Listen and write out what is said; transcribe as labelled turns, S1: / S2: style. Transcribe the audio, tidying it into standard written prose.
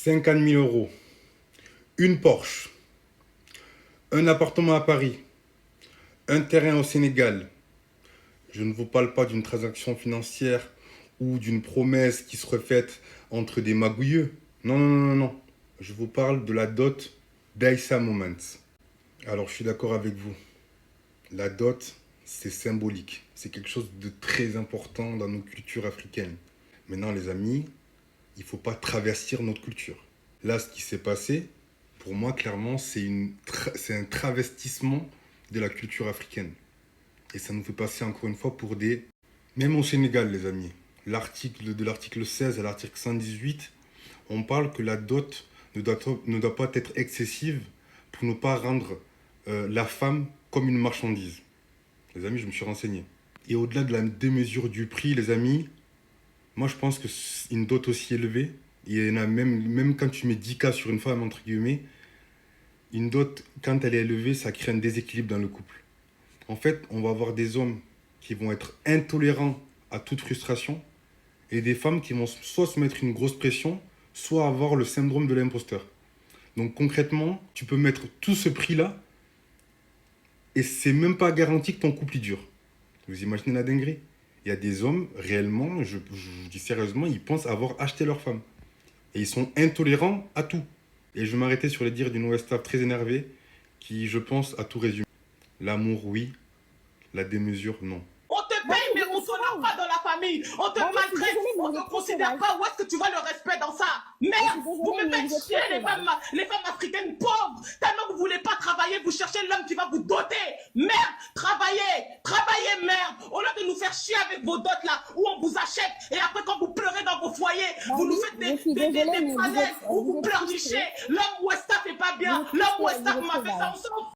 S1: 50 000 euros, une Porsche, un appartement à Paris, un terrain au Sénégal. Je ne vous parle pas d'une transaction financière ou d'une promesse qui serait faite entre des magouilleux. Non, non, non, non, non. Je vous parle de la dot d'Aïssa Moments. Alors, je suis d'accord avec vous. La dot, c'est symbolique. C'est quelque chose de très important dans nos cultures africaines. Maintenant, les amis, il ne faut pas travestir notre culture. Là, ce qui s'est passé, pour moi, clairement, c'est un travestissement de la culture africaine. Et ça nous fait passer encore une fois pour des... Même au Sénégal, les amis, de l'article 16 à l'article 118, on parle que la dot ne doit pas être excessive pour ne pas rendre la femme comme une marchandise. Les amis, je me suis renseigné. Et au-delà de la démesure du prix, les amis, moi je pense qu'une dot aussi élevée, il y en a même quand tu mets 10K sur une femme, entre guillemets, une dot, quand elle est élevée, ça crée un déséquilibre dans le couple. En fait, on va avoir des hommes qui vont être intolérants à toute frustration et des femmes qui vont soit se mettre une grosse pression, soit avoir le syndrome de l'imposteur. Donc concrètement, tu peux mettre tout ce prix-là et c'est même pas garanti que ton couple y dure. Vous imaginez la dinguerie? Il y a des hommes, réellement, je dis sérieusement, ils pensent avoir acheté leur femme. Et ils sont intolérants à tout. Et je vais m'arrêter sur les dires d'une Westaf très énervée qui, je pense, a tout résumé. L'amour, oui. La démesure, non.
S2: On te paye, mais on ne t'honore pas dans la famille. On te maltraite, on ne te considère pas. Où est-ce que tu vois le respect dans ça? Merde, vous me faites chier, les femmes africaines pauvres. Tellement que vous ne voulez pas travailler, vous cherchez l'homme qui va vous doter. Merde, travaillez, merde. Au lieu de nous faire chier avec vos dots là, où on vous achète, et après quand vous pleurez dans vos foyers, vous nous faites des palais où vous pleurnichez. L'homme Westaf n'est pas bien, l'homme Westaf m'a fait ça, on s'en fout.